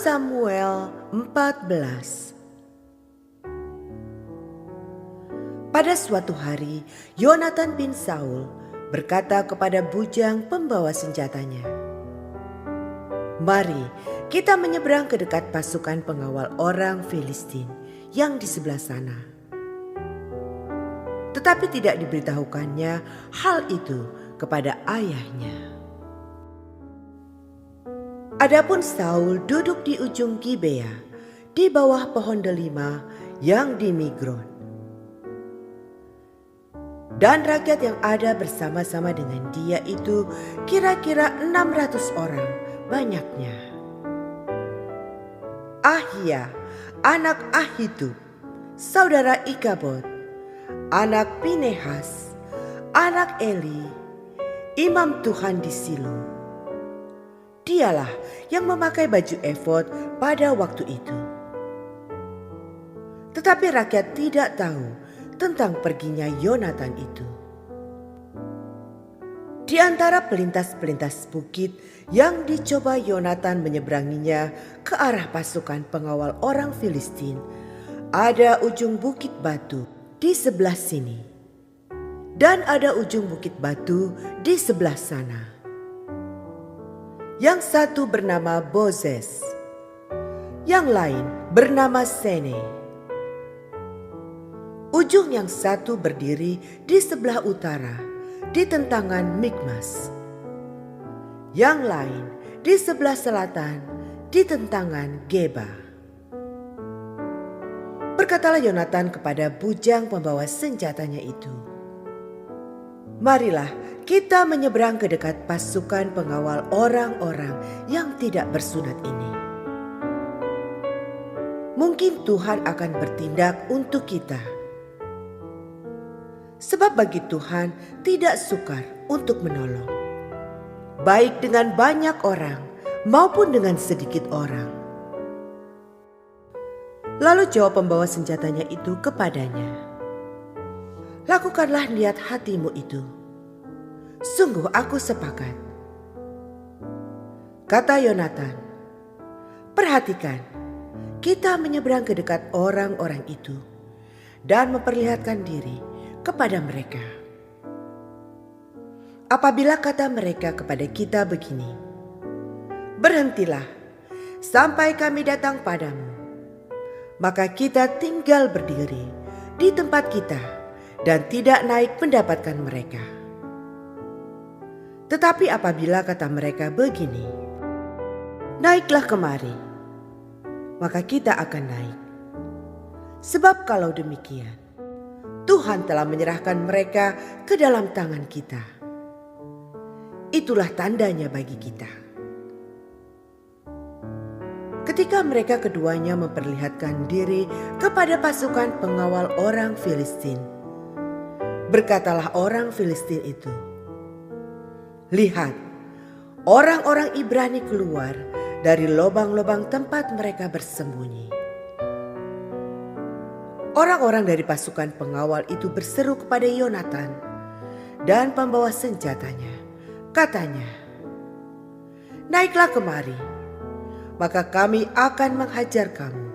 Samuel 14. Pada suatu hari, Yonatan bin Saul berkata kepada bujang pembawa senjatanya, "Mari kita menyeberang ke dekat pasukan pengawal orang Filistin yang di sebelah sana." Tetapi tidak diberitahukannya hal itu kepada ayahnya. Adapun Saul duduk di ujung Gibea, di bawah pohon delima yang di Migron. Dan rakyat yang ada bersama-sama dengan dia itu kira-kira 600 orang banyaknya. Ahia, anak Ahitub, saudara Ikabod, anak Pinehas, anak Eli, imam Tuhan di Silo. Dialah yang memakai baju efod pada waktu itu. Tetapi rakyat tidak tahu tentang perginya Yonatan itu. Di antara pelintas-pelintas bukit yang dicoba Yonatan menyeberanginya ke arah pasukan pengawal orang Filistin, ada ujung bukit batu di sebelah sini, dan ada ujung bukit batu di sebelah sana. Yang satu bernama Bozez, yang lain bernama Sene. Ujung yang satu berdiri di sebelah utara, di tentangan Mikmas. Yang lain di sebelah selatan, di tentangan Geba. Berkatalah Yonatan kepada bujang pembawa senjatanya itu, "Marilah kita menyeberang ke dekat pasukan pengawal orang-orang yang tidak bersunat ini. Mungkin Tuhan akan bertindak untuk kita. Sebab bagi Tuhan tidak sukar untuk menolong, baik dengan banyak orang maupun dengan sedikit orang." Lalu jawab pembawa senjatanya itu kepadanya, "Lakukanlah niat hatimu itu. Sungguh aku sepakat." Kata Yonatan, "Perhatikan, kita menyeberang ke dekat orang-orang itu dan memperlihatkan diri kepada mereka. Apabila kata mereka kepada kita begini, 'Berhentilah sampai kami datang padamu,' maka kita tinggal berdiri di tempat kita dan tidak naik mendapatkan mereka. Tetapi apabila kata mereka begini, 'Naiklah kemari,' maka kita akan naik. Sebab kalau demikian, Tuhan telah menyerahkan mereka ke dalam tangan kita. Itulah tandanya bagi kita." Ketika mereka keduanya memperlihatkan diri kepada pasukan pengawal orang Filistin, berkatalah orang Filistin itu, "Lihat, orang-orang Ibrani keluar dari lobang-lobang tempat mereka bersembunyi." Orang-orang dari pasukan pengawal itu berseru kepada Yonatan dan pembawa senjatanya. Katanya, "Naiklah kemari, maka kami akan menghajar kamu."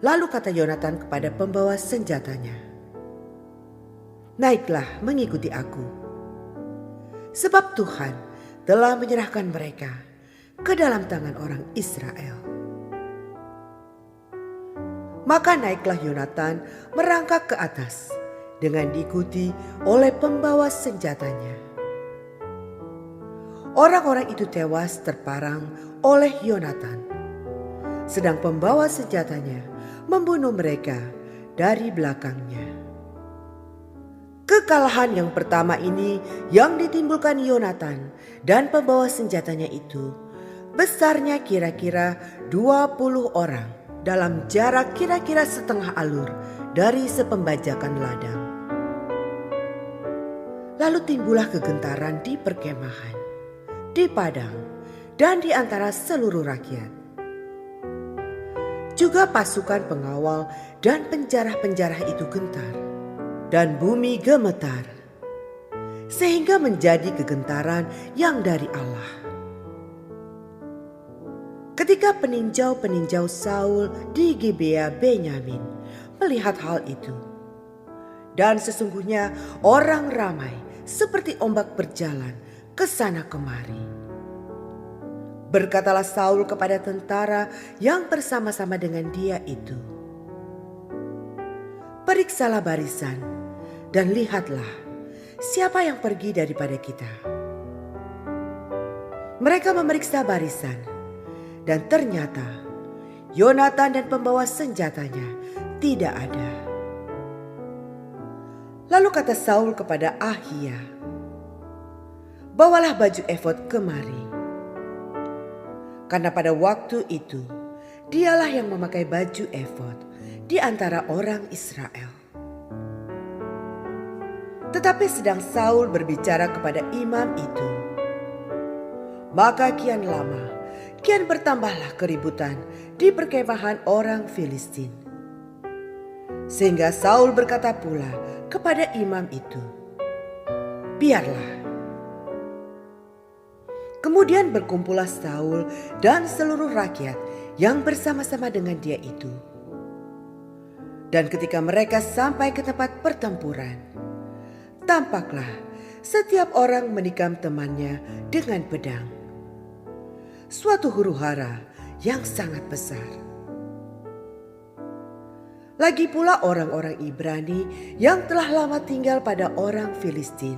Lalu kata Yonatan kepada pembawa senjatanya, "Naiklah mengikuti aku, sebab Tuhan telah menyerahkan mereka ke dalam tangan orang Israel." Maka naiklah Yonatan merangkak ke atas dengan diikuti oleh pembawa senjatanya. Orang-orang itu tewas terparang oleh Yonatan, sedang pembawa senjatanya membunuh mereka dari belakangnya. Kekalahan yang pertama ini yang ditimbulkan Yonatan dan pembawa senjatanya itu besarnya kira-kira 20 orang dalam jarak kira-kira setengah alur dari sepembajakan ladang. Lalu timbullah kegentaran di perkemahan, di padang, dan di antara seluruh rakyat. Juga pasukan pengawal dan penjarah-penjarah itu gentar, dan bumi gemetar, sehingga menjadi kegentaran yang dari Allah. Ketika peninjau-peninjau Saul di Gibea Benyamin melihat hal itu, dan sesungguhnya orang ramai seperti ombak berjalan ke sana kemari. Berkatalah Saul kepada tentara yang bersama-sama dengan dia itu, "Periksalah barisan dan lihatlah siapa yang pergi daripada kita." Mereka memeriksa barisan, dan ternyata Yonatan dan pembawa senjatanya tidak ada. Lalu kata Saul kepada Ahia, "Bawalah baju efod kemari." Karena pada waktu itu dialah yang memakai baju efod di antara orang Israel. Tetapi sedang Saul berbicara kepada imam itu, maka kian lama, kian bertambahlah keributan di perkemahan orang Filistin. Sehingga Saul berkata pula kepada imam itu, "Biarlah." Kemudian berkumpullah Saul dan seluruh rakyat yang bersama-sama dengan dia itu. Dan ketika mereka sampai ke tempat pertempuran, tampaklah setiap orang menikam temannya dengan pedang. Suatu huru-hara yang sangat besar. Lagi pula orang-orang Ibrani yang telah lama tinggal pada orang Filistin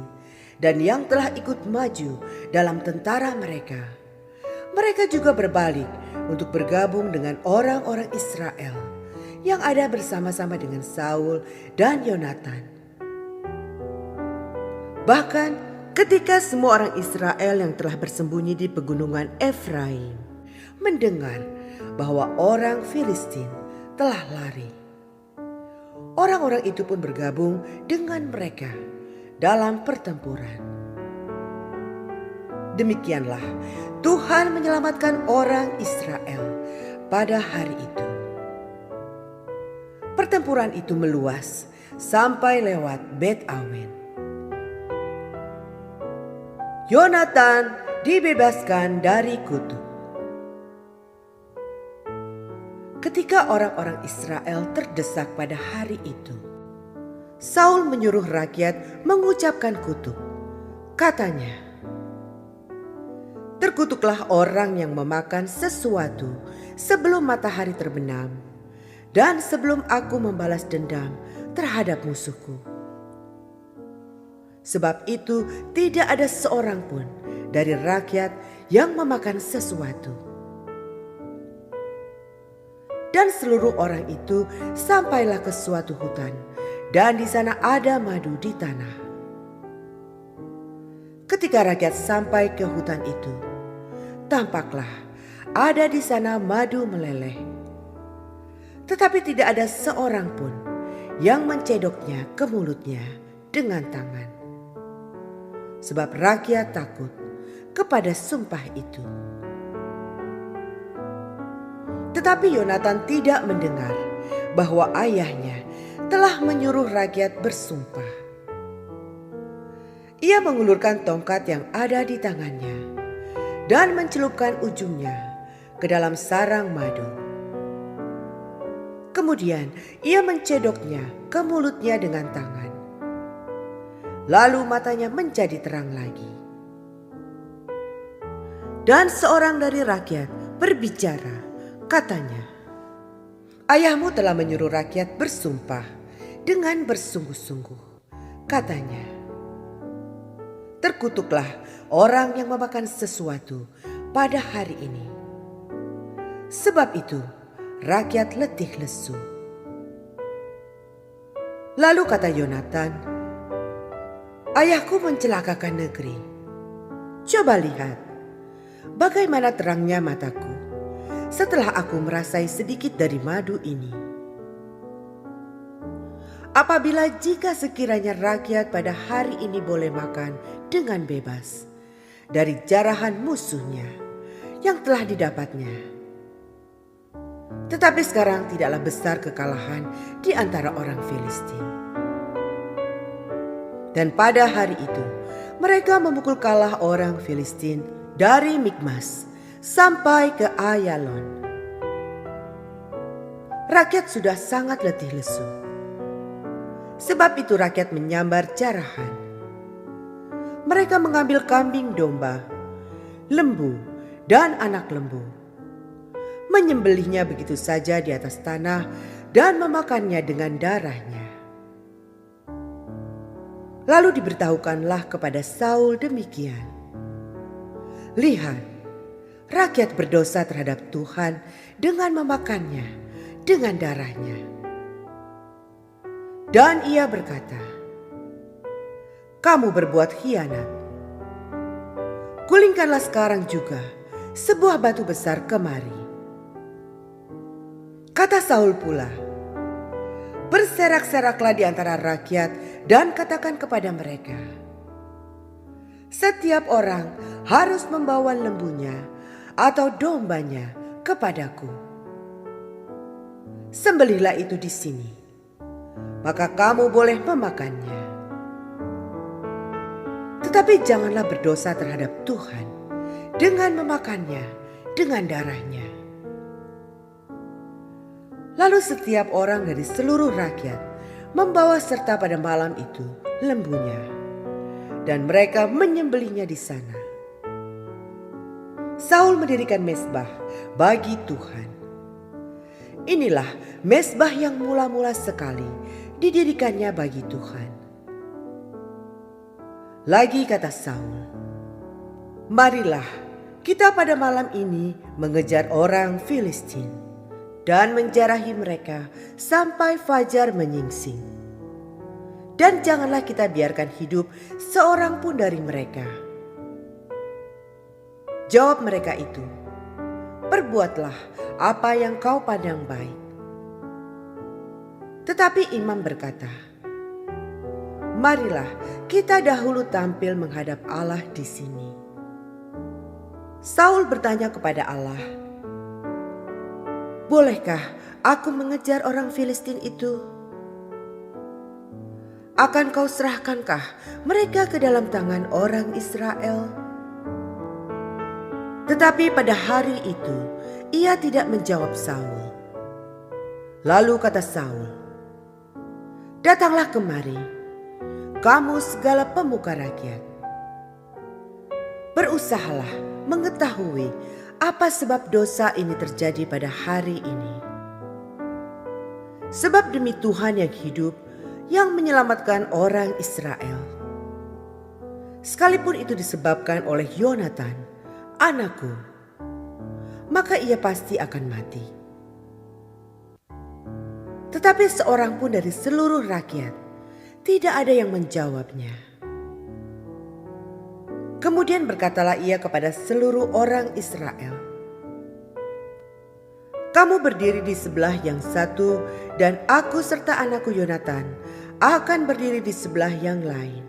dan yang telah ikut maju dalam tentara mereka. Mereka juga berbalik untuk bergabung dengan orang-orang Israel yang ada bersama-sama dengan Saul dan Yonatan. Bahkan ketika semua orang Israel yang telah bersembunyi di pegunungan Efraim mendengar bahwa orang Filistin telah lari, orang-orang itu pun bergabung dengan mereka dalam pertempuran. Demikianlah Tuhan menyelamatkan orang Israel pada hari itu. Pertempuran itu meluas sampai lewat Bet Awen. Yonatan dibebaskan dari kutuk. Ketika orang-orang Israel terdesak pada hari itu, Saul menyuruh rakyat mengucapkan kutuk. Katanya, "Terkutuklah orang yang memakan sesuatu sebelum matahari terbenam dan sebelum aku membalas dendam terhadap musuhku." Sebab itu tidak ada seorang pun dari rakyat yang memakan sesuatu. Dan seluruh orang itu sampailah ke suatu hutan, dan di sana ada madu di tanah. Ketika rakyat sampai ke hutan itu, tampaklah ada di sana madu meleleh. Tetapi tidak ada seorang pun yang mencedoknya ke mulutnya dengan tangan. Sebab rakyat takut kepada sumpah itu. Tetapi Yonatan tidak mendengar bahwa ayahnya telah menyuruh rakyat bersumpah. Ia mengulurkan tongkat yang ada di tangannya dan mencelupkan ujungnya ke dalam sarang madu. Kemudian ia mencedoknya ke mulutnya dengan tangan. Lalu matanya menjadi terang lagi. Dan seorang dari rakyat berbicara, katanya, "Ayahmu telah menyuruh rakyat bersumpah dengan bersungguh-sungguh." Katanya, "Terkutuklah orang yang memakan sesuatu pada hari ini." Sebab itu rakyat letih lesu. Lalu kata Yonatan, "Ayahku mencelakakan negeri. Coba lihat bagaimana terangnya mataku setelah aku merasai sedikit dari madu ini. Apabila jika sekiranya rakyat pada hari ini boleh makan dengan bebas dari jarahan musuhnya yang telah didapatnya. Tetapi sekarang tidaklah besar kekalahan di antara orang Filistin." Dan pada hari itu mereka memukul kalah orang Filistin dari Mikmas sampai ke Ayalon. Rakyat sudah sangat letih lesu. Sebab itu rakyat menyambar jarahan. Mereka mengambil kambing domba, lembu, dan anak lembu, menyembelihnya begitu saja di atas tanah dan memakannya dengan darahnya. Lalu diberitahukanlah kepada Saul demikian. Lihat, rakyat berdosa terhadap Tuhan dengan memakannya dengan darahnya. Dan ia berkata, kamu berbuat khianat. Gulingkanlah sekarang juga sebuah batu besar kemari. Kata Saul pula, berserak-seraklah di antara rakyat dan katakan kepada mereka, setiap orang harus membawa lembunya atau dombanya kepadaku. Sembelihlah itu di sini, maka kamu boleh memakannya. Tetapi janganlah berdosa terhadap Tuhan dengan memakannya dengan darahnya. Lalu setiap orang dari seluruh rakyat membawa serta pada malam itu lembunya, dan mereka menyembelihnya di sana. Saul mendirikan mezbah bagi Tuhan. Inilah mezbah yang mula-mula sekali didirikannya bagi Tuhan. Lagi kata Saul, marilah kita pada malam ini mengejar orang Filistin dan menjarahi mereka sampai fajar menyingsing. Dan janganlah kita biarkan hidup seorang pun dari mereka. Jawab mereka itu, perbuatlah apa yang kau pandang baik. Tetapi imam berkata, marilah kita dahulu tampil menghadap Allah di sini. Saul bertanya kepada Allah, bolehkah aku mengejar orang Filistin itu? Akan kau serahkankah mereka ke dalam tangan orang Israel? Tetapi pada hari itu ia tidak menjawab Saul. Lalu kata Saul, datanglah kemari, kamu segala pemuka rakyat. Berusahalah mengetahui apa sebab dosa ini terjadi pada hari ini. Sebab demi Tuhan yang hidup, yang menyelamatkan orang Israel, sekalipun itu disebabkan oleh Yonatan, anakku, maka ia pasti akan mati. Tetapi seorang pun dari seluruh rakyat tidak ada yang menjawabnya. Kemudian berkatalah ia kepada seluruh orang Israel, kamu berdiri di sebelah yang satu dan aku serta anakku Yonatan akan berdiri di sebelah yang lain.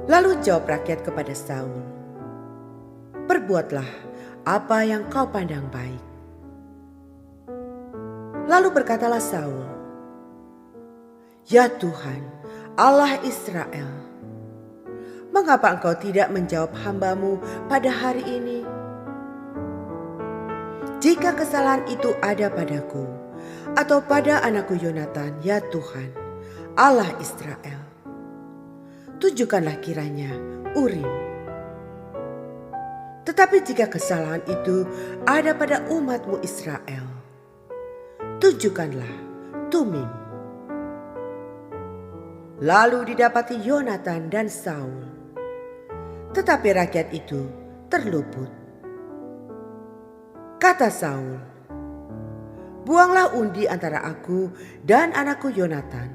Lalu jawab rakyat kepada Saul, perbuatlah apa yang kau pandang baik. Lalu berkatalah Saul, ya Tuhan, Allah Israel, mengapa engkau tidak menjawab hambamu pada hari ini? Jika kesalahan itu ada padaku atau pada anakku Yonatan, ya Tuhan, Allah Israel, tunjukkanlah kiranya Urim. Tetapi jika kesalahan itu ada pada umatmu Israel, tunjukkanlah Tumim. Lalu didapati Yonatan dan Saul, tetapi rakyat itu terluput. Kata Saul, buanglah undi antara aku dan anakku Yonatan.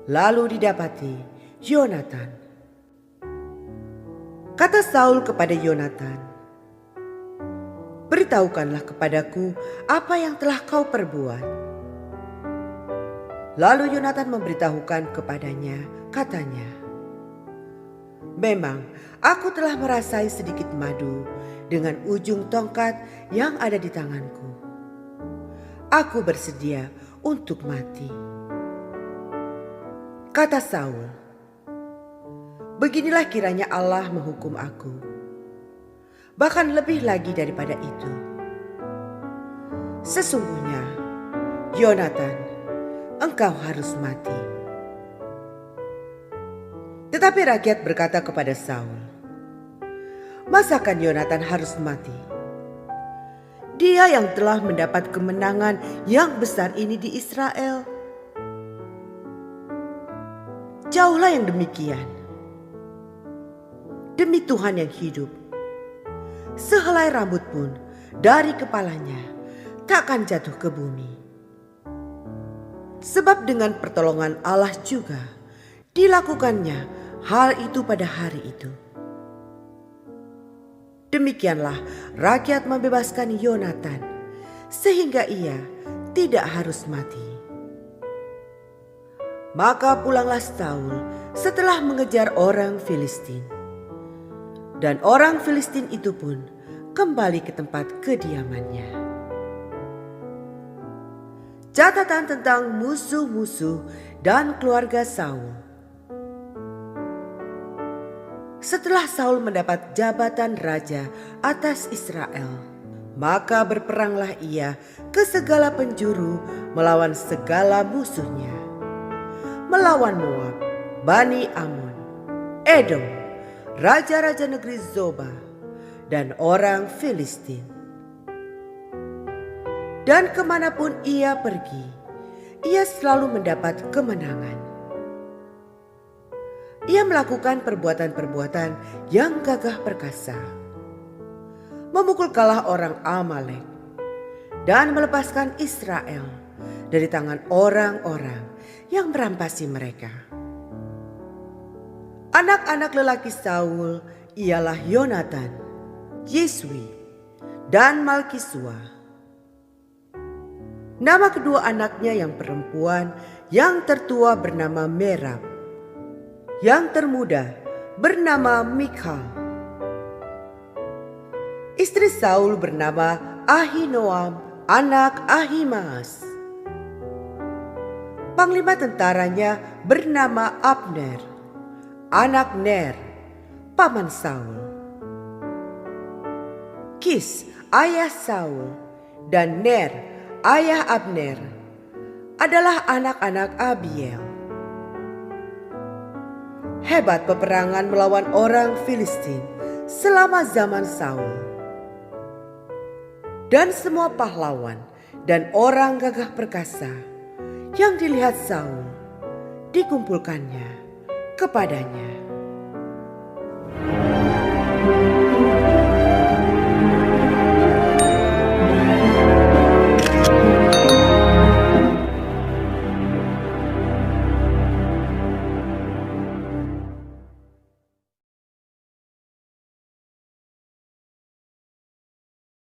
Lalu didapati Yonatan. Kata Saul kepada Yonatan, beritahukanlah kepadaku apa yang telah kau perbuat. Lalu Yonatan memberitahukan kepadanya, katanya, memang aku telah merasai sedikit madu dengan ujung tongkat yang ada di tanganku. Aku bersedia untuk mati. Kata Saul, Beginilah kiranya Allah menghukum aku, bahkan lebih lagi daripada itu. Sesungguhnya, Yonatan, engkau harus mati." Tetapi rakyat berkata kepada Saul, "Masakan Yonatan harus mati? Dia yang telah mendapat kemenangan yang besar ini di Israel." Jauhlah yang demikian. Demi Tuhan yang hidup, sehelai rambut pun dari kepalanya takkan jatuh ke bumi. Sebab dengan pertolongan Allah juga dilakukannya hal itu pada hari itu. Demikianlah rakyat membebaskan Yonatan sehingga ia tidak harus mati. Maka pulanglah Saul setelah mengejar orang Filistin. Dan orang Filistin itu pun kembali ke tempat kediamannya. Catatan tentang musuh-musuh dan keluarga Saul. Setelah Saul mendapat jabatan raja atas Israel, maka berperanglah ia ke segala penjuru melawan segala musuhnya. Melawan Moab, Bani Ammon, Edom, raja-raja negeri Zoba, dan orang Filistin. Dan kemanapun ia pergi, ia selalu mendapat kemenangan. Ia melakukan perbuatan-perbuatan yang gagah perkasa, memukul kalah orang Amalek, dan melepaskan Israel dari tangan orang-orang yang merampasi mereka. Anak-anak lelaki Saul ialah Yonatan, Yiswi, dan Malkisua. Nama kedua anaknya yang perempuan yang tertua bernama Merab, yang termuda bernama Mikhal. Istri Saul bernama Ahinoam, anak Ahimaas. Panglima tentaranya bernama Abner, anak Ner, paman Saul. Kis, ayah Saul, dan Ner, ayah Abner, adalah anak-anak Abiel. Hebat peperangan melawan orang Filistin selama zaman Saul. Dan semua pahlawan dan orang gagah perkasa yang dilihat Saul dikumpulkannya kepadanya.